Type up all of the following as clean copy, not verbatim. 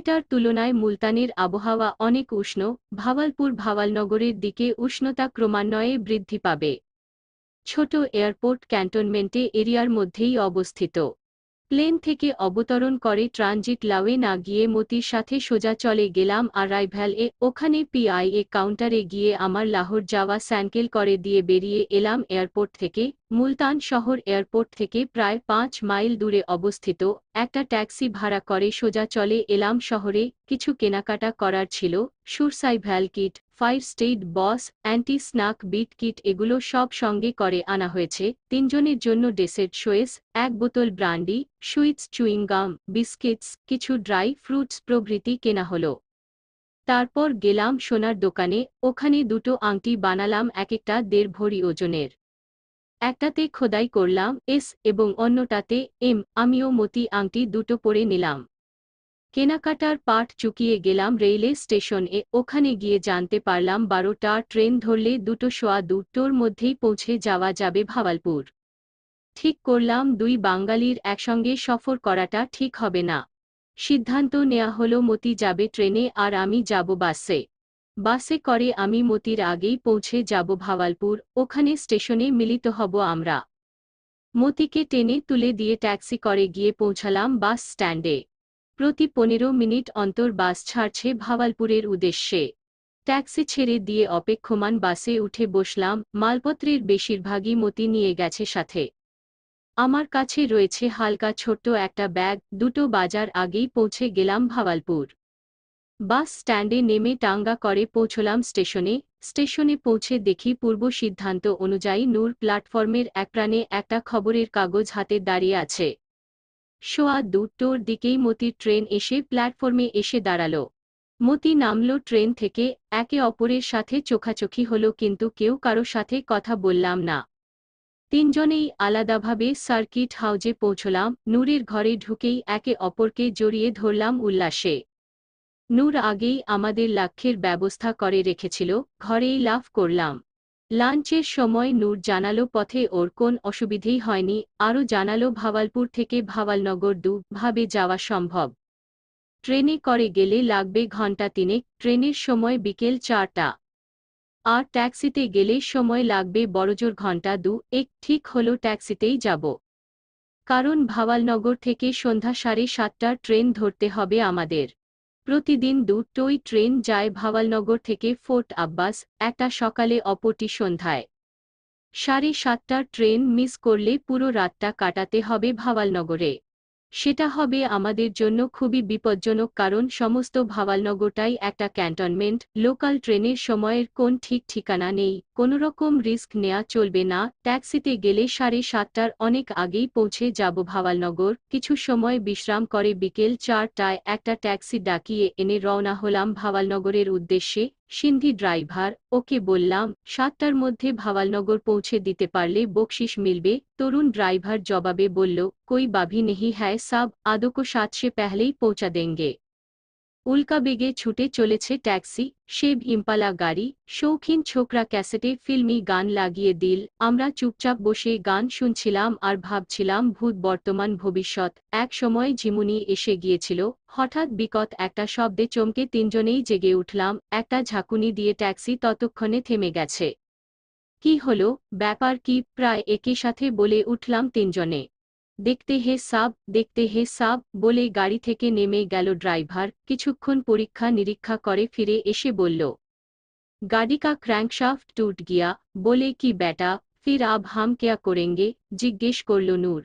সেটার তুলনায় মুলতানের আবহাওয়া অনেক উষ্ণ। ভাওয়ালপুর ভাওয়ালনগরের দিকে উষ্ণতা ক্রমান্বয়ে বৃদ্ধি পাবে। ছোট এয়ারপোর্ট ক্যান্টনমেন্টে এরিয়ার মধ্যেই অবস্থিত। প্লেন থেকে অবতরণ করে ট্রানজিট লাওয়ে না গিয়ে মতির সাথে সোজা চলে গেলাম আরাইভ্যাল এ। ওখানে পিআইএ কাউন্টারে গিয়ে আমার লাহোর যাওয়া স্যানকেল করে দিয়ে বেরিয়ে এলাম এয়ারপোর্ট থেকে। মুলতান শহর এয়ারপোর্ট থেকে প্রায় 5 মাইল দূরে অবস্থিত। একটা ট্যাক্সি ভাড়া করে সোজা চলে এলাম শহরে। কিছু কেনাকাটা করার ছিল। সুরসাইভ্যাল কিট, ফায়ার স্টেড বস, অ্যান্টি স্নাক বিট কিট এগুলো সব সঙ্গে করে আনা হয়েছে। 3 জনের জন্য ডেসের্ট শোয়েস, 1 বোতল ব্রান্ডি, সুইটস, চুইংগাম, বিস্কিটস, কিছু ড্রাই ফ্রুটস প্রভৃতি কেনা হলো। তারপর গেলাম সোনার দোকানে। ওখানে দুটো আংটি বানালাম, এক একটা 1.5 ভরি ওজনের। একটাতে খোদাই করলাম এস এবং অন্যটাতে এম। আমিও মতি আংটি দুটো পরে নিলাম। কেনাকাটার পাট চুকিয়ে গেলাম রেলওয়ে স্টেশন এ। ওখানে গিয়ে জানতে পারলাম 12টার ট্রেন ধরলে 2:15 মধ্যেই পৌঁছে যাওয়া যাবে ভাওয়ালপুর। ঠিক করলাম 2 বাঙালির একসঙ্গে সফর করাটা ঠিক হবে না। সিদ্ধান্ত নেওয়া হলো মতি যাবে ট্রেনে আর আমি যাব বাসে। বাসে করে আমি মতির আগেই পৌঁছে যাব ভাওয়ালপুর। ওখানে স্টেশনে মিলিত হব আমরা। মতিকে টেনে তুলে দিয়ে ট্যাক্সি করে গিয়ে পৌঁছালাম বাস স্ট্যান্ডে। প্রতি 15 মিনিট অন্তর বাস ছাড়ছে ভাওয়ালপুরের উদ্দেশ্যে। ট্যাক্সি ছেড়ে দিয়ে অপেক্ষমান বাসে উঠে বসলাম। মালপত্রের বেশিরভাগই মতি নিয়ে গেছে সাথে। আমার কাছে রয়েছে হালকা ছোট্ট একটা ব্যাগ। 2 বাজার আগেই পৌঁছে গেলাম ভাওয়ালপুর। বাস স্ট্যান্ডে নেমে টাঙ্গা করে পৌঁছলাম স্টেশনে। স্টেশনে পৌঁছে দেখি পূর্ব সিদ্ধান্ত অনুযায়ী নূর প্ল্যাটফর্মের একপ্রাণে একটা খবরের কাগজ হাতে দাঁড়িয়ে আছে। সোয়া 2টোর দিকেই মতির ট্রেন এসে প্ল্যাটফর্মে এসে দাঁড়ালো। মতি নামল ট্রেন থেকে। একে অপরের সাথে চোখাচোখি হলো, কিন্তু কেউ কারো সাথে কথা বললাম না। 3 জনেই আলাদাভাবে সার্কিট হাউজে পৌঁছলাম। নূরের ঘরে ঢুকেই একে অপরকে জড়িয়ে ধরলাম উল্লাসে। নূর আগেই আমাদের লাক্ষের ব্যবস্থা করে রেখেছিল, ঘরেই লাফ করলাম। লাঞ্চের সময় নূর জানালো পথে ওর কোন অসুবিধেই হয়নি। আরও জানালো ভাওয়ালপুর থেকে ভাওয়ালনগর 2 ভাবে যাওয়া সম্ভব। ট্রেনে করে গেলে লাগবে ঘণ্টা 3। ট্রেনের সময় বিকেল 4টা। আর ট্যাক্সিতে গেলে সময় লাগবে বড়জোর ঘণ্টা 2-1। ঠিক হলো ট্যাক্সিতেই যাব। কারণ ভাওয়ালনগর থেকে সন্ধ্যা 7:30টার ট্রেন ধরতে হবে আমাদের। প্রতিদিন 2টোই ট্রেন যায় ভাওয়ালনগর থেকে ফোর্ট আব্বাস, একটা সকালে অপরটি সন্ধ্যায়। 7:30টার ট্রেন মিস করলে পুরো রাতটা কাটাতে হবে ভাওয়ালনগরে। সেটা হবে আমাদের জন্য খুবই বিপজ্জনক, কারণ সমস্ত ভাওয়ালনগরটাই একটা ক্যান্টনমেন্ট। লোকাল ট্রেনের সময়ের কোন ঠিক ঠিকানা নেই। কোনোরকম রিস্ক নেওয়া চলবে না। ট্যাক্সিতে গেলে 7:30টার অনেক আগেই পৌঁছে যাব ভাওয়ালনগর। কিছু সময় বিশ্রাম করে বিকেল 4টায় একটা ট্যাক্সি ডাকিয়ে এনে রওনা হলাম ভাওয়ালনগরের উদ্দেশ্যে। সিন্ধি ড্রাইভার, ওকে বললাম 7টার মধ্যে ভাওয়ালনগর পৌঁছে দিতে পারলে বকশিশ মিলবে। তরুণ ড্রাইভার জবাবে বলল, कोई बाभी नहीं है साहब, आधो को 7 से पहले ही पहुंचा देंगे। উল্কা বেগে ছুটে চলেছে ট্যাক্সি। শেভ ইম্পালা গাড়ি। শৌখিন ছোকরা ক্যাসেটে ফিল্মি গান লাগিয়ে দিল। আমরা চুপচাপ বসে গান শুনছিলাম আর ভাবছিলাম ভূত, বর্তমান, ভবিষ্যৎ। এক সময় ঝিমুনি এসে গিয়েছিল। হঠাৎ বিকট একটা শব্দে চমকে 3 জনেই জেগে উঠলাম। একটা ঝাঁকুনি দিয়ে ট্যাক্সি ততক্ষণে থেমে গেছে। কি হলো, ব্যাপার কি, প্রায় একই সাথে বলে উঠলাম 3 জনে। দেখতে হে সাব, দেখতে হে সাব বলে গাড়ি থেকে নেমে গেল ড্রাইভার। কিছুক্ষণ পরীক্ষা নিরীক্ষা করে ফিরে এসে বলল, গাড়ি কা ক্র্যাঙ্কশাফট টूट गया। বলে কি বেটা, ফির আব হাম ক্যা করেঙ্গে, জিজ্ঞেস করল নূর।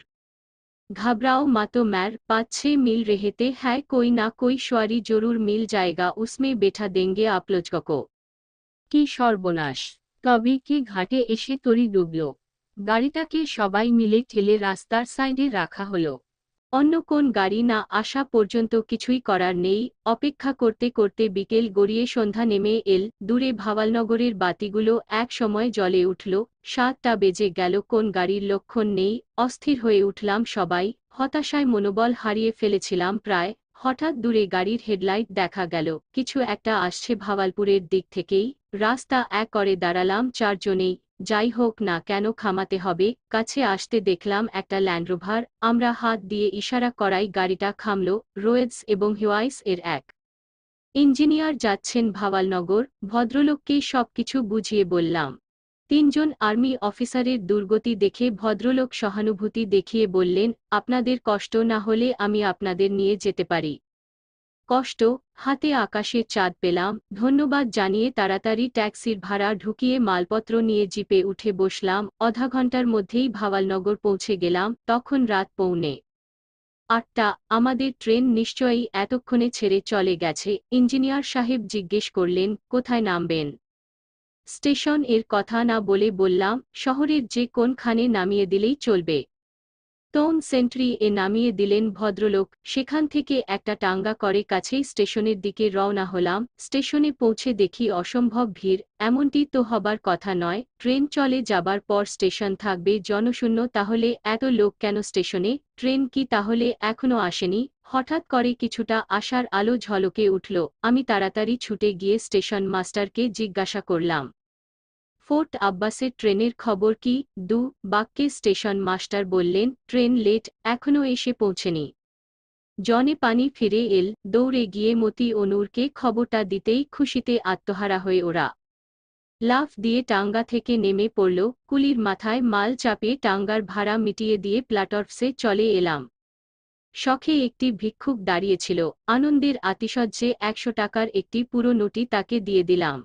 घबराओ मत मैर, 5-6 मिल रहते हैं, कोई ना कोई सवारी जरूर मिल जाएगा, उसमें बैठा देंगे आप लोगों को। কি সর্বনাশ! তবে কি ঘাটে এসে তরি ডুবল। গাড়িটাকে সবাই মিলে ঠেলে রাস্তার সাইডে রাখা হলো। অন্য কোন গাড়ি না আসা পর্যন্ত কিছুই করার নেই। অপেক্ষা করতে করতে বিকেল গড়িয়ে সন্ধ্যা নেমে এল। দূরে ভাওয়ালনগরের বাতিগুলো এক সময় জ্বলে উঠল। 7টা বেজে গেল, কোন গাড়ির লক্ষণ নেই। অস্থির হয়ে উঠলাম সবাই। হতাশায় মনোবল হারিয়ে ফেলেছিলাম প্রায়। হঠাৎ দূরে গাড়ির হেডলাইট দেখা গেল। কিছু একটা আসছে ভাওয়ালপুরের দিক থেকেই। রাস্তা এক করে দাঁড়ালাম 4 জনেই। যাই হোক না কেন থামাতে হবে। কাছে আসতে দেখলাম একটা ল্যান্ডরোভার। আমরা হাত দিয়ে ইশারা করাই গাড়িটা থামল। রোয়েডস এবং হিওয়াইস এর এক ইঞ্জিনিয়ার যাচ্ছেন ভাওয়ালনগর। ভদ্রলোককে সবকিছু বুঝিয়ে বললাম। তিনজন আর্মি অফিসারের দুর্গতি দেখে ভদ্রলোক সহানুভূতি দেখিয়ে বললেন, আপনাদের কষ্ট না হলে আমি আপনাদের নিয়ে যেতে পারি। কষ্ট, হাতে আকাশের চাঁদ পেলাম। ধন্যবাদ জানিয়ে তাড়াতাড়ি ট্যাক্সির ভাড়া ঢুকিয়ে মালপত্র নিয়ে জিপে উঠে বসলাম। আধা ঘন্টার মধ্যেই ভাওয়ালনগর পৌঁছে গেলাম। তখন রাত 8:45। আমাদের ট্রেন নিশ্চয়ই এতক্ষণে ছেড়ে চলে গেছে। ইঞ্জিনিয়ার সাহেব জিজ্ঞেস করলেন, কোথায় নামবেন? স্টেশন এর কথা না বলে বললাম, শহরের যে কোনখানে নামিয়ে দিলেই চলবে। টাউন সেন্ট্রি এ নামিয়ে দিলেন ভদ্রলোক। সেখান থেকে একটা টাঙ্গা করে কাছেই স্টেশনের দিকে রওনা হলাম। স্টেশনে পৌঁছে দেখি অসম্ভব ভিড়। এমনটি তো হবার কথা নয়। ট্রেন চলে যাবার পর স্টেশন থাকবে জনশূন্য, তাহলে এত লোক কেন স্টেশনে? ট্রেন কি তাহলে এখনো আসেনি? হঠাৎ করে কিছুটা আশার আলো ঝলকে উঠল। আমি তাড়াতাড়ি ছুটে গিয়ে স্টেশন মাস্টারকে জিজ্ঞাসা করলাম, ফোর্ট আব্বাসের ট্রেনের খবর কি? 2 বাক্যে স্টেশন মাস্টার বললেন, ট্রেন লেট, এখনো এসে পৌঁছেনি। জনে পানি ফিরে এল। দৌড়ে গিয়ে মতি ও নূরকে খবরটা দিতেই খুশিতে আত্মহারা হয়ে ওরা লাফ দিয়ে টাঙ্গা থেকে নেমে পড়ল। কুলির মাথায় মাল চাপিয়ে টাঙ্গার ভাড়া মিটিয়ে দিয়ে প্ল্যাটফর্মে চলে এলাম। শখে একটি ভিক্ষুক দাঁড়িয়েছিল। আনন্দের আতিশয্যে 100 টাকার একটি পুরো নোটই তাকে দিয়ে দিলাম।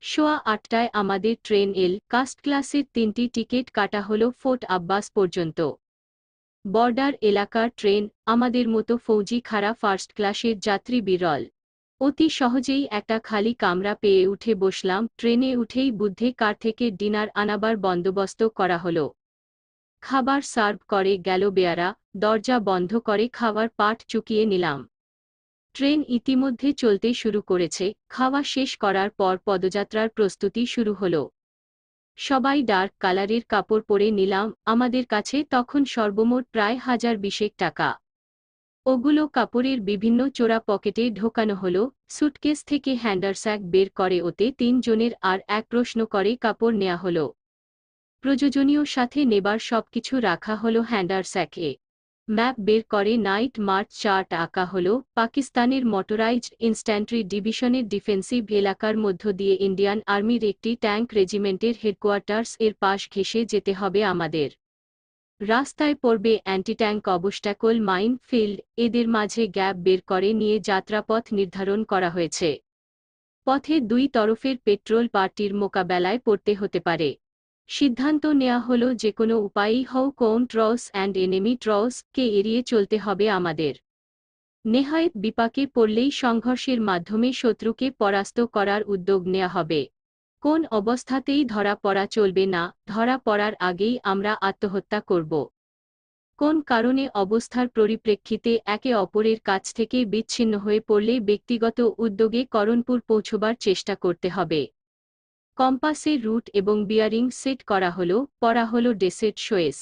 সোয়া 8টায় আমাদের ট্রেন এল। কাস্ট ক্লাসের 3টি টিকিট কাটা হলো ফোর্ট আব্বাস পর্যন্ত। বর্ডার এলাকার ট্রেন, আমাদের মতো ফৌজি খাড়া ফার্স্ট ক্লাসের যাত্রী বিরল। অতি সহজেই একটা খালি কামরা পেয়ে উঠে বসলাম। ট্রেনে উঠেই বুদ্ধে কার থেকে ডিনার আনাবার বন্দোবস্ত করা হলো। খাবার সার্ভ করে গেল বেয়ারা। দরজা বন্ধ করে খাওয়ার পাট চুকিয়ে নিলাম। ট্রেন ইতিমধ্যে চলতে শুরু করেছে। খাওয়া শেষ করার পর পদযাত্রার প্রস্তুতি শুরু হলো। সবাই ডার্ক কালারের কাপড় পরে নিলাম। আমাদের কাছে তখন সর্বমোট প্রায় 1020 টাকা। ওগুলো কাপড়ের বিভিন্ন চোরা পকেটে ঢোকানো হলো। সুটকেস থেকে হ্যান্ডারস্যাক বের করে ওতে 3 জনের আর এক প্রশ্ন করে কাপড় নেয়া হলো। প্রয়োজনীয় সাথে নেবার সবকিছু রাখা হলো হ্যান্ডারস্যাকে। ম্যাপ বের করে নাইট মার্চ চার্ট আঁকা হলো। পাকিস্তানের মোটরাইজড ইনফ্যান্ট্রি ডিভিশনের ডিফেন্সিভ এলাকার মধ্য দিয়ে ইন্ডিয়ান আর্মির একটি ট্যাঙ্ক রেজিমেন্টের হেডকোয়ার্টার্স এর পাশ ঘেঁষে যেতে হবে আমাদের। রাস্তায় পড়বে অ্যান্টি-ট্যাঙ্ক অবস্ট্যাকল মাইন ফিল্ড। এদের মাঝে গ্যাপ বের করে নিয়ে যাত্রাপথ নির্ধারণ করা হয়েছে। পথে দুই তরফের পেট্রোল পার্টির মোকাবেলায় পড়তে হতে পারে। সিদ্ধান্ত নেওয়া হলো যেকোনো উপায়েই হোক কোন ট্রস অ্যান্ড এনিমি ট্রস কে এড়িয়ে চলতে হবে আমাদের। নেহায়েত বিপাকে পড়লেই সংঘর্ষের মাধ্যমে শত্রুকে পরাস্ত করার উদ্যোগ নেওয়া হবে। কোন অবস্থাতেই ধরা পড়া চলবে না। ধরা পড়ার আগেই আমরা আত্মহত্যা করব। কোন কারণে অবস্থার পরিপ্রেক্ষিতে একে অপরের কাছ থেকে বিচ্ছিন্ন হয়ে পড়লে ব্যক্তিগত উদ্যোগে করণপুর পৌঁছবার চেষ্টা করতে হবে। কম্পাসের রুট এবং বিয়ারিং সেট করা হলো। পড়া হলো ডেসেট শোয়েস।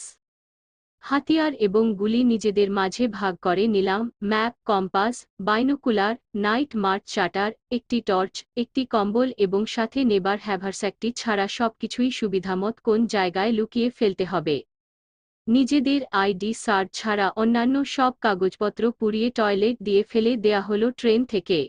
হাতিয়ার এবং গুলি নিজেদের মাঝে ভাগ করে নিলাম। Map, compass, binocular, night March charter, একটি টর্চ, একটি কম্বল এবং সাথে নেবার হ্যাভারস্যাকটি ছাড়া সবকিছুই সুবিধামত কোন জায়গায় লুকিয়ে ফেলতে হবে। নিজেদের আইডি সার্চ ছাড়া অন্যান্য সব কাগজপত্র পুড়িয়ে টয়লেট দিয়ে ফেলে দেয়া হলো ট্রেন থেকে।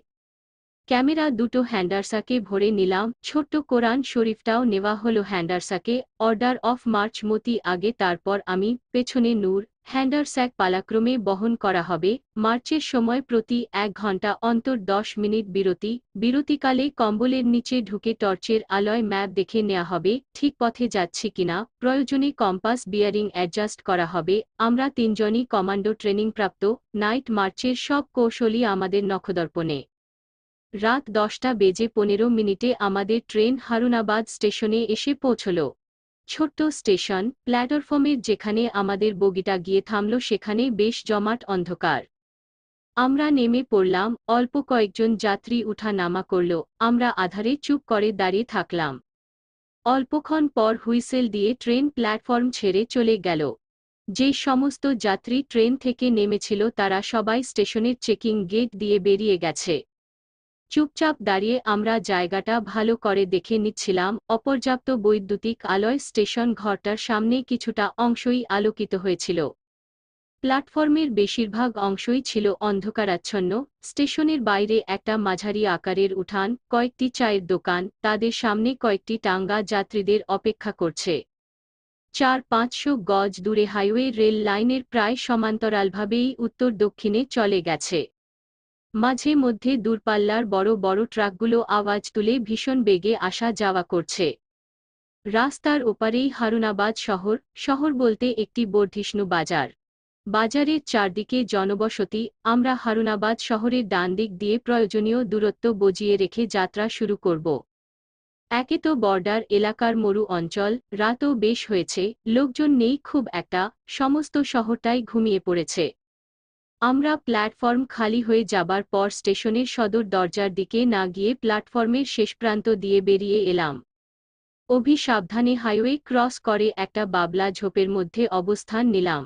ক্যামেরা দুটো হ্যান্ডারস্যাকে ভরে নিলাম। ছোট্ট কোরআন শরীফটাও নেওয়া হলো হ্যান্ডারস্যাকে। অর্ডার অফ মার্চ মতি আগে, তারপর আমি, পেছনে নূর। হ্যান্ডারস্যাক পালাক্রমে বহন করা হবে। মার্চের সময় প্রতি 1 ঘন্টা অন্তর 10 মিনিট বিরতি। বিরতিকালে কম্বলের নিচে ঢুকে টর্চের আলোয় ম্যাপ দেখে নেওয়া হবে ঠিক পথে যাচ্ছি কিনা। প্রয়োজনে কম্পাস বিয়ারিং অ্যাডজাস্ট করা হবে। আমরা 3 জনই কমান্ডো ট্রেনিং প্রাপ্ত। নাইট মার্চের সব কৌশলই আমাদের নখদর্পণে। রাত 10:15 আমাদের ট্রেন হারুনাবাদ স্টেশনে এসে পৌঁছল। ছোট্ট স্টেশন। প্ল্যাটফর্মের যেখানে আমাদের বগিটা গিয়ে থামল সেখানে বেশ জমাট অন্ধকার। আমরা নেমে পড়লাম। অল্প কয়েকজন যাত্রী উঠা নামা করল। আমরা আধারে চুপ করে দাঁড়িয়ে থাকলাম। অল্পক্ষণ পর হুইসেল দিয়ে ট্রেন প্ল্যাটফর্ম ছেড়ে চলে গেল। যে সমস্ত যাত্রী ট্রেন থেকে নেমেছিল তারা সবাই স্টেশনের চেকিং গেট দিয়ে বেরিয়ে গেছে। চুপচাপ দাঁড়িয়ে আমরা জায়গাটা ভালো করে দেখে নিচ্ছিলাম। অপর্যাপ্ত বৈদ্যুতিক আলোয় স্টেশন ঘরটার সামনে কিছুটা অংশই আলোকিত হয়েছিল। প্ল্যাটফর্মের বেশিরভাগ অংশই ছিল অন্ধকারাচ্ছন্ন। স্টেশনের বাইরে একটা মাঝারি আকারের উঠান, কয়েকটি চায়ের দোকান, তাদের সামনে কয়েকটি টাঙ্গা যাত্রীদের অপেক্ষা করছে। ৪-৫০০ গজ দূরে হাইওয়ে রেল লাইনের প্রায় সমান্তরালভাবেই উত্তর দক্ষিণে চলে গেছে। মাঝে মধ্যে দূরপাল্লার বড় বড় ট্রাকগুলো আওয়াজ তুলে ভীষণ বেগে আসা যাওয়া করছে। রাস্তার ওপারেই হারুনাবাদ শহর। শহর বলতে একটি বর্ধিষ্ণু বাজার। বাজারের চারদিকে জনবসতি। আমরা হারুনাবাদ শহরের ডান দিক দিয়ে প্রয়োজনীয় দূরত্ব বজিয়ে রেখে যাত্রা শুরু করব। একে তো বর্ডার এলাকার মরু অঞ্চল, রাতও বেশ হয়েছে, লোকজন নেই খুব একটা, সমস্ত শহরটাই ঘুমিয়ে পড়েছে। আমরা প্ল্যাটফর্ম খালি হয়ে যাবার পর স্টেশনের সদর দরজার দিকে না গিয়ে প্ল্যাটফর্মের শেষ প্রান্ত দিয়ে বেরিয়ে এলাম। সাবধানে হাইওয়ে ক্রস করে একটা বাবলা ঝোপের মধ্যে অবস্থান নিলাম।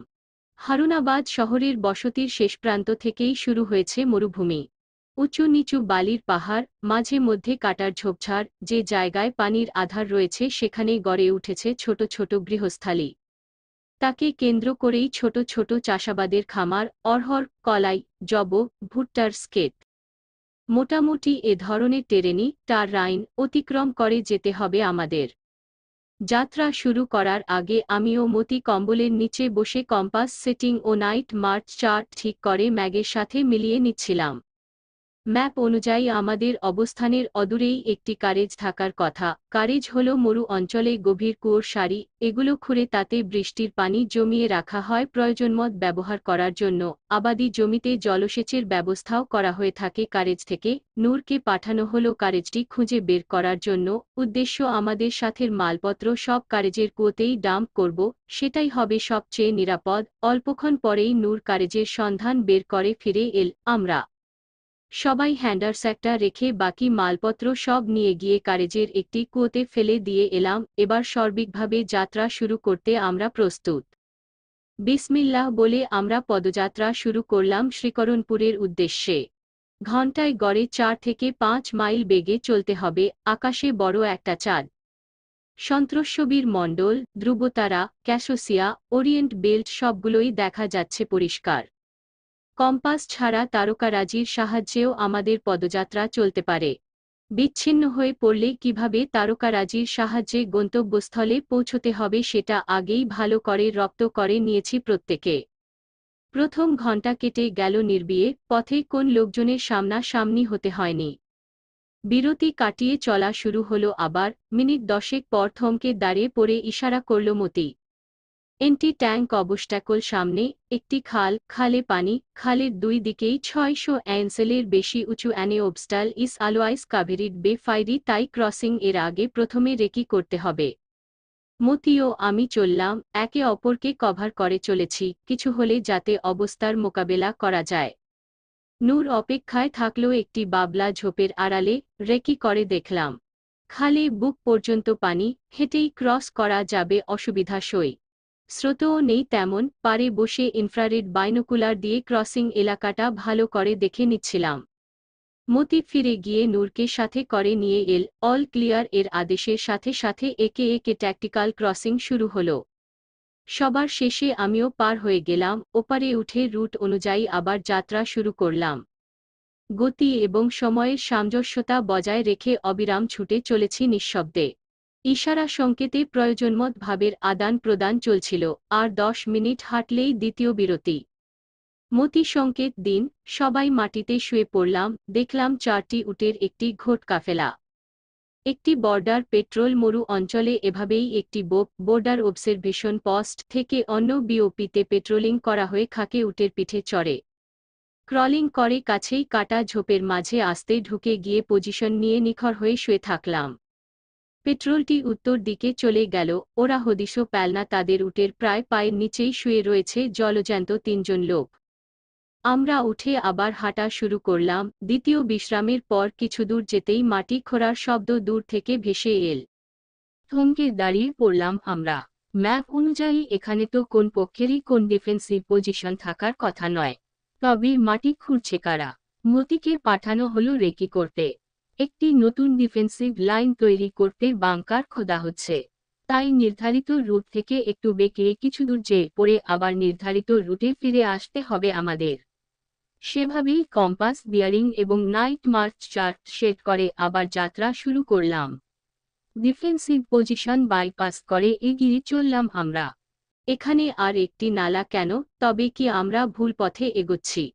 হারুনাবাদ শহরের বসতির শেষ প্রান্ত থেকেই শুরু হয়েছে মরুভূমি। উঁচু নিচু বালির পাহাড়, মাঝে মধ্যে কাটার ঝোপঝাড়। যে জায়গায় পানির আধার রয়েছে সেখানে গড়ে উঠেছে ছোট ছোট গৃহস্থালী। তাকে কেন্দ্র করেই ছোট ছোট চাষাবাদের খামার, অড়হর, কলাই, জব, ভুট্টার ক্ষেত। মোটামুটি এ ধরনের টেরেনি টার রাইন অতিক্রম করে যেতে হবে আমাদের। যাত্রা শুরু করার আগে আমিও মতি কম্বলের নিচে বসে কম্পাস সেটিং ও নাইট মার্চ চার্ট ঠিক করে ম্যাগের সাথে মিলিয়ে নিচ্ছিলাম। ম্যাপ অনুযায়ী আমাদের অবস্থানের অদূরেই একটি কারেজ থাকার কথা। কারেজ হল মরু অঞ্চলে গভীর কুয়োর সারি। এগুলো খুঁড়ে তাতে বৃষ্টির পানি জমিয়ে রাখা হয় প্রয়োজনমত ব্যবহার করার জন্য। আবাদি জমিতে জলসেচের ব্যবস্থাও করা হয়ে থাকে কারেজ থেকে। নূরকে পাঠানো হলো কারেজটি খুঁজে বের করার জন্য। উদ্দেশ্য আমাদের সাথের মালপত্র সব কারেজের কুয়োতেই ডাম্প করব, সেটাই হবে সবচেয়ে নিরাপদ। অল্পক্ষণ পরেই নূর কারেজের সন্ধান বের করে ফিরে এল। আমরা সবাই হ্যান্ডারস্যাকটা রেখে বাকি মালপত্র সব নিয়ে গিয়ে কারেজের একটি কুয়োতে ফেলে দিয়ে এলাম। এবার সার্বিকভাবে যাত্রা শুরু করতে আমরা প্রস্তুত। বিসমিল্লাহ বলে আমরা পদযাত্রা শুরু করলাম শ্রীকরণপুরের উদ্দেশ্যে। ঘণ্টায় গড়ে ৪ থেকে ৫ মাইল বেগে চলতে হবে। আকাশে বড় একটা চাঁদ। সন্ত্রস্যবীর মণ্ডল, ধ্রুবতারা, ক্যাসোসিয়া, ওরিয়েন্ট বেল্ট সবগুলোই দেখা যাচ্ছে পরিষ্কার। কম্পাস ছাড়া তারকারাজির সাহায্যেও আমাদের পদযাত্রা চলতে পারে। বিচ্ছিন্ন হয়ে পড়লে কিভাবে তারকারাজির সাহায্যে গন্তব্যস্থলে পৌঁছতে হবে সেটা আগেই ভালো করে রপ্ত করে নিয়েছি প্রত্যেকে। প্রথম ঘণ্টা কেটে গেল নির্বিয়ে, পথে কোন লোকজনের সামনাসামনি হতে হয়নি। বিরতি কাটিয়ে চলা শুরু হলো আবার। মিনিট 10 পর থমকে দাঁড়িয়ে পড়ে ইশারা করল মতি। এন্টি ট্যাঙ্ক অবস্ট্যাকল সামনে, একটি খাল, খালে পানি, খালের দুই দিকেই ৬০০ অ্যানসেলের বেশি উঁচু অ্যানে অবস্টাল ইস আলোয়াইস কাভেরিড বে ফাইরি, তাই ক্রসিং এর আগে প্রথমে রেকি করতে হবে। মতি ও আমি চললাম, একে অপরকে কভার করে চলেছি, কিছু হলে যাতে অবস্থার মোকাবেলা করা যায়। নূর অপেক্ষায় থাকলো একটি বাবলা ঝোপের আড়ালে। রেকি করে দেখলাম খালে বুক পর্যন্ত পানি, হেঁটেই ক্রস করা যাবে অসুবিধা সই। স্রোতও নেই তেমন। পারে বসে ইনফ্রারেড বাইনোকুলার দিয়ে ক্রসিং এলাকাটা ভালো করে দেখে নিচ্ছিলাম। মতি ফিরে গিয়ে নূরকে সাথে করে নিয়ে এল। অল ক্লিয়ার এর আদেশের সাথে সাথে একে একে ট্যাকটিক্যাল ক্রসিং শুরু হলো। সবার শেষে আমিও পার হয়ে গেলাম। ওপারে উঠে রুট অনুযায়ী আবার যাত্রা শুরু করলাম। গতি এবং সময়ের সামঞ্জস্যতা বজায় রেখে অবিরাম ছুটে চলেছি নিঃশব্দে। ইশারা সংকেতে প্রয়োজনমত ভাবের আদান প্রদান চলছিল। আর 10 মিনিট হাঁটলেই দ্বিতীয় বিরতি। মতি সংকেত দিন। সবাই মাটিতে শুয়ে পড়লাম। দেখলাম 4টি উটের একটি ঘোট কাফেলা। একটি বর্ডার পেট্রোল মরু অঞ্চলে এভাবেই একটি বোর্ডার অবজারভেশন পোস্ট থেকে অন্য বিওপিতে পেট্রোলিং করা হয়ে খাকে উটের পিঠে চড়ে ক্রলিং করে কাছেই কাটা ঝোপের মাঝে আস্তে ঢুকে গিয়ে পজিশন নিয়ে নিখর হয়ে শুয়ে থাকলাম। পেট্রোলটি উত্তর দিকে চলে গেল। ওরা হদিশও পেল না তাদের উটের প্রায় পায়ের নিচেই শুয়ে রয়েছে জলজ্যান্ত 3 জন লোক। আমরা উঠে আবার হাঁটা শুরু করলাম। দ্বিতীয় বিশ্রামের পর কিছু দূর যেতেই মাটি খোঁড়ার শব্দ দূর থেকে ভেসে এল। থমকে দাঁড়িয়ে পড়লাম আমরা। ম্যাপ অনুযায়ী এখানে তো কোন পক্ষেরই কোন ডিফেন্সিভ পজিশন থাকার কথা নয়। তবে মাটি খুঁড়ছে কারা? মতিকে পাঠানো হলো রেকি করতে। একটি নতুন ডিফেন্সিভ লাইন তৈরি করতে বাংকার খোদা হচ্ছে। তাই নির্ধারিত রুট থেকে একটু বেঁকে কিছু দূর যেয়ে পরে আবার নির্ধারিত রুটে ফিরে আসতে হবে আমাদের। সেভাবেই কম্পাস বিয়ারিং এবং নাইট মার্চ চার্ট সেট করে আবার যাত্রা শুরু করলাম। ডিফেন্সিভ পজিশন বাইপাস করে এগিয়ে চললাম আমরা। এখানে আর একটি নালা কেন, তবে কি আমরা ভুল পথে এগোচ্ছি?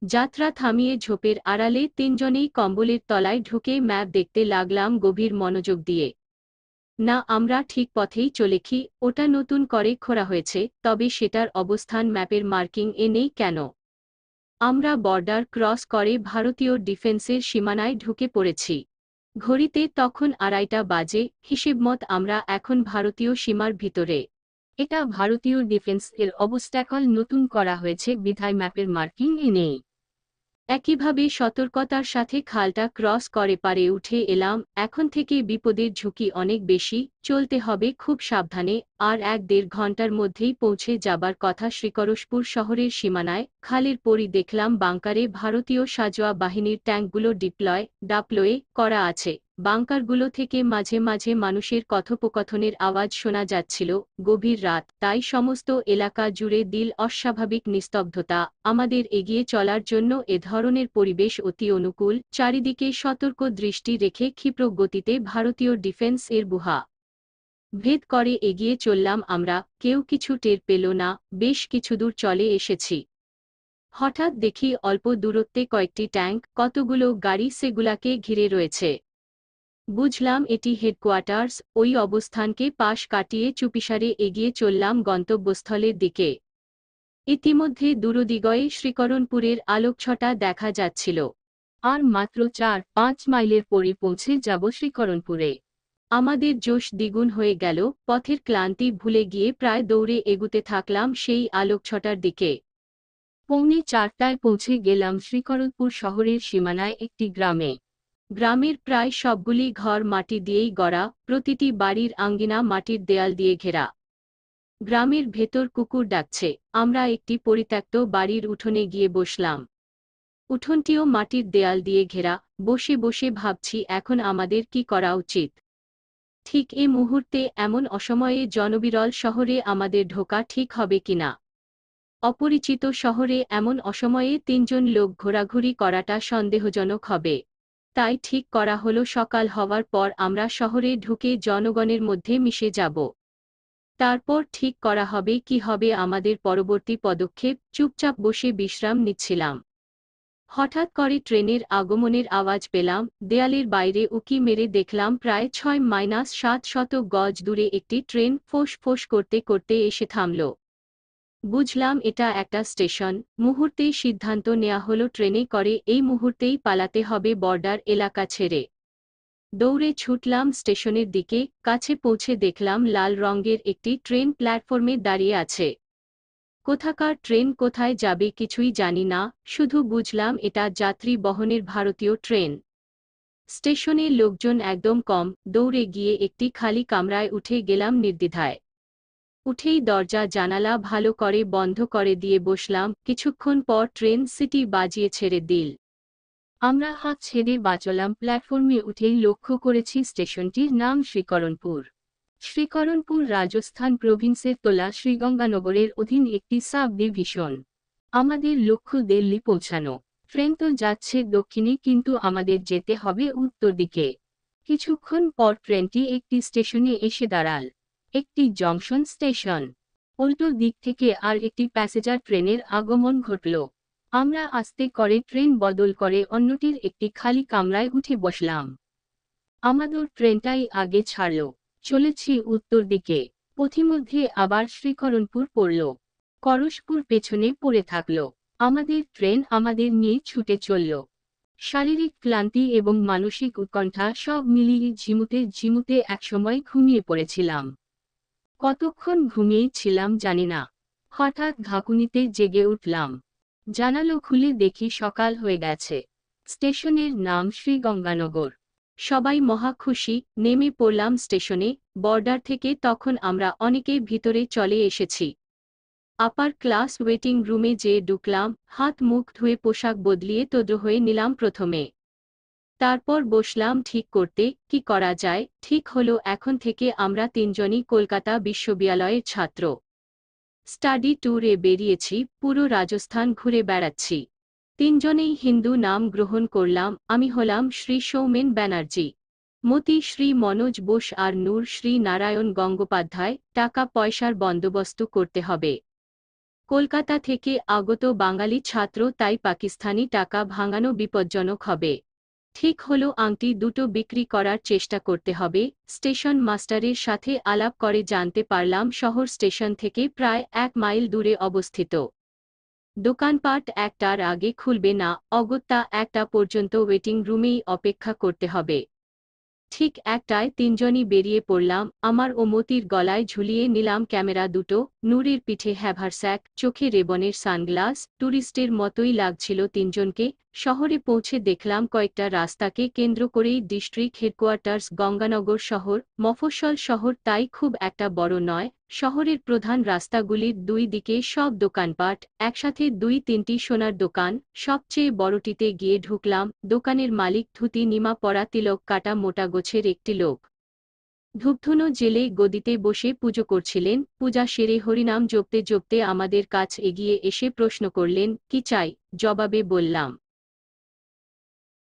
যাত্রা থামিয়ে ঝোপের আড়ালে তিনজনেই কম্বলের তলায় ঢুকে ম্যাপ দেখতে লাগলাম গভীর মনোযোগ দিয়ে। না, আমরা ঠিক পথেই চলেছি। ওটা নতুন করে খোঁড়া হয়েছে, তবে সেটার অবস্থান ম্যাপের মার্কিং এ নেই কেন? আমরা বর্ডার ক্রস করে ভারতীয় ডিফেন্সের সীমানায় ঢুকে পড়েছি। ঘড়িতে তখন 2:30 বাজে, হিসেবমত আমরা এখন ভারতীয় সীমার ভিতরে। এটা ভারতীয় ডিফেন্স এর অবস্ট্যাকল নতুন করা হয়েছে বিধায় ম্যাপের মার্কিং এ নেই। একইভাবে সতর্কতার সাথে খালটা ক্রস করে পারে উঠে এলাম। এখন থেকে বিপদের ঝুঁকি অনেক বেশি, চলতে হবে খুব সাবধানে। আর 1-1.5 ঘন্টার মধ্যেই পৌঁছে যাবার কথা শ্রীকরশপুর শহরের সীমানায়। খালের পরই দেখলাম বাংকারে ভারতীয় সাঁজোয়া বাহিনীর ট্যাঙ্কগুলো ডাপ্লয়ে করা আছে। বাংকারগুলো থেকে মাঝে মাঝে মানুষের কথোপকথনের আওয়াজ শোনা যাচ্ছিল। গভীর রাত, তাই সমস্ত এলাকা জুড়ে দিল অস্বাভাবিক নিস্তব্ধতা। আমাদের এগিয়ে চলার জন্য এ ধরনের পরিবেশ অতি অনুকূল। চারিদিকে সতর্ক দৃষ্টি রেখে ক্ষিপ্র গতিতে ভারতীয় ডিফেন্স এর বুহা ভেদ করে এগিয়ে চললাম আমরা। কেউ কিছু টের পেল না। বেশ কিছুদূর চলে এসেছি। হঠাৎ দেখি অল্প দূরত্বে কয়েকটি ট্যাঙ্ক, কতগুলো গাড়ি সেগুলাকে ঘিরে রয়েছে। বুঝলাম এটি হেডকোয়ার্টার্স। ওই অবস্থানকে পাশ কাটিয়ে চুপিসারে এগিয়ে চললাম গন্তব্যস্থলের দিকে। ইতিমধ্যে দূরদিগয়ে শ্রীকরণপুরের আলোকছটা দেখা যাচ্ছিল। আর মাত্র 4-5 মাইলের পরে পৌঁছে যাব শ্রীকরণপুরে। আমাদের জোশ দ্বিগুণ হয়ে গেল। পথের ক্লান্তি ভুলে গিয়ে প্রায় দৌড়ে এগুতে থাকলাম সেই আলোকছটার দিকে। 3:45টায় পৌঁছে গেলাম শ্রীকরণপুর শহরের সীমানায় একটি গ্রামে। গ্রামের প্রায় সবগুলি ঘর মাটি দিয়েই গড়া, প্রতিটি বাড়ির আঙ্গিনা মাটির দেয়াল দিয়ে ঘেরা। গ্রামের ভেতর কুকুর ডাকছে। আমরা একটি পরিত্যক্ত বাড়ির উঠোনে গিয়ে বসলাম। উঠোনটিও মাটির দেয়াল দিয়ে ঘেরা। বসে বসে ভাবছি এখন আমাদের কি করা উচিত। ঠিক এ মুহূর্তে এমন অসময়ে জনবিরল শহরে আমাদের ঢোকা ঠিক হবে কিনা। অপরিচিত শহরে এমন অসময়ে 3 জন লোক ঘোরাঘুরি করাটা সন্দেহজনক হবে। তাই ঠিক করা হলো সকাল হওয়ার পর আমরা শহরে ঢুকে জনগণের মধ্যে মিশে যাব। তারপর ঠিক করা হবে কি হবে আমাদের পরবর্তী পদক্ষেপ। চুপচাপ বসে বিশ্রাম নিচ্ছিলাম। হঠাৎ করে ট্রেনের আগমনের আওয়াজ পেলাম। দেয়ালের বাইরে উকি মেরে দেখলাম প্রায় 6-7 গজ দূরে একটি ট্রেন ফোঁস ফোঁস করতে করতে এসে থামল। বুঝলাম এটা একটা স্টেশন। মুহূর্তেই সিদ্ধান্ত নেওয়া হলো ট্রেনে করে এই মুহূর্তেই পালাতে হবে বর্ডার এলাকা ছেড়ে। দৌড়ে ছুটলাম স্টেশনের দিকে। কাছে পৌঁছে দেখলাম লাল রঙের একটি ট্রেন প্ল্যাটফর্মে দাঁড়িয়ে আছে। কোথাকার ট্রেন কোথায় যাবে কিছুই জানি না, শুধু বুঝলাম এটা যাত্রী বহনের ভারতীয় ট্রেন। স্টেশনে লোকজন একদম কম। দৌড়ে গিয়ে একটি খালি কামরায় উঠে গেলাম নির্দ্বিধায়। উঠেই দরজা জানালা ভালো করে বন্ধ করে দিয়ে বসলাম। কিছুক্ষণ পর ট্রেন সিটি বাজিয়ে ছেড়ে দিল। আমরা হাত ছেড়ে বাঁচলাম। প্ল্যাটফর্মে উঠেই লক্ষ্য করেছি স্টেশনটির নাম শ্রীকরণপুর। শ্রীকরণপুর রাজস্থান প্রভিন্সের তোলা শ্রীগঙ্গানগরের অধীন একটি সাব ডিভিশন। আমাদের লক্ষ্য দিল্লি পৌঁছানো। ট্রেন তো যাচ্ছে দক্ষিণে, কিন্তু আমাদের যেতে হবে উত্তর দিকে। কিছুক্ষণ পর ট্রেনটি একটি স্টেশনে এসে দাঁড়াল। একটি জংশন স্টেশন। উল্টো দিক থেকে আর একটি প্যাসেঞ্জার ট্রেনের আগমন ঘটল। আমরা আস্তে করে ট্রেন বদল করে অন্যটির একটি খালি কামরায় উঠে বসলাম। আমাদের ট্রেনটাই আগে ছাড়ল। চলেছি উত্তর দিকে। পথিমধ্যে আবার শ্রীকরণপুর পড়ল। করশপুর পেছনে পড়ে থাকল। আমাদের ট্রেন আমাদের নিয়ে ছুটে চলল। শারীরিক ক্লান্তি এবং মানসিক উৎকণ্ঠা সব মিলিয়ে ঝিমুতে ঝিমুতে একসময় ঘুমিয়ে পড়েছিলাম। কতক্ষণ ঘুমিয়েছিলাম জানি না। হঠাৎ ঝাঁকুনিতে জেগে উঠলাম। জানালা খুলে দেখি সকাল হয়ে গেছে। স্টেশনের নাম শ্রীগঙ্গানগর। সবাই মহা খুশি। নেমে পড়লাম স্টেশনে। বর্ডার থেকে তখন আমরা অনেকেই ভিতরে চলে এসেছি। আপার ক্লাস ওয়েটিং রুমে যেয়ে ঢুকলাম, হাত মুখ ধুয়ে পোশাক বদলিয়ে তদ্র হয়ে নিলাম প্রথমে। তারপর বসলাম ঠিক করতে, কি করা যায়। ঠিক হলো এখন থেকে আমরা তিনজনই কলকাতা বিশ্ববিদ্যালয়ের ছাত্র। স্টাডি ট্যুরে বেরিয়েছি, পুরো রাজস্থান ঘুরে বেড়াচ্ছি। তিনজনেই হিন্দু নাম গ্রহণ করলাম। আমি হলাম শ্রী সৌমেন ব্যানার্জি, মতি শ্রী মনোজ বোস আর নূর শ্রী নারায়ণ গঙ্গোপাধ্যায়। টাকা পয়সার বন্দোবস্ত করতে হবে। কলকাতা থেকে আগত বাঙালি ছাত্র, তাই পাকিস্তানি টাকা ভাঙানো বিপজ্জনক হবে। ঠিক হলো আংটি দুটো বিক্রি করার চেষ্টা করতে হবে। স্টেশন মাস্টারের সাথে আলাপ করে জানতে পারলাম শহর স্টেশন থেকে প্রায় 1 মাইল দূরে অবস্থিত। দোকানপাট একটার আগে খুলবে না, অগত্যা 1টা পর্যন্ত ওয়েটিং রুমেই অপেক্ষা করতে হবে। ঠিক 1টায় তিনজনই বেরিয়ে পড়লাম। আমার ও মতির গলায় ঝুলিয়ে নিলাম ক্যামেরা দুটো, নূরের পিঠে হ্যাভারস্যাক, চোখে রেবনের সানগ্লাস। ট্যুরিস্টের মতোই লাগছিল তিনজনকে। শহরে পৌঁছে দেখলাম কয়েকটা রাস্তাকে কেন্দ্র করেই ডিস্ট্রিক্ট হেডকোয়ার্টার্স গঙ্গানগর শহর। মফস্বল শহর, তাই খুব একটা বড় নয়। শহরের প্রধান রাস্তাগুলির দুই দিকে সব দোকানপাট, একসাথে 2-3টি সোনার দোকান। সবচেয়ে বড়টিতে গিয়ে ঢুকলাম। দোকানের মালিক ধুতি নিমা পরা, তিলক কাটা, মোটা গোছের একটি লোক। ধূপধুনো জেলে গদিতে বসে পুজো করছিলেন। পূজা সেরে হরিনাম জপতে জপতে আমাদের কাছ এগিয়ে এসে প্রশ্ন করলেন, কি চাই? জবাবে বললাম,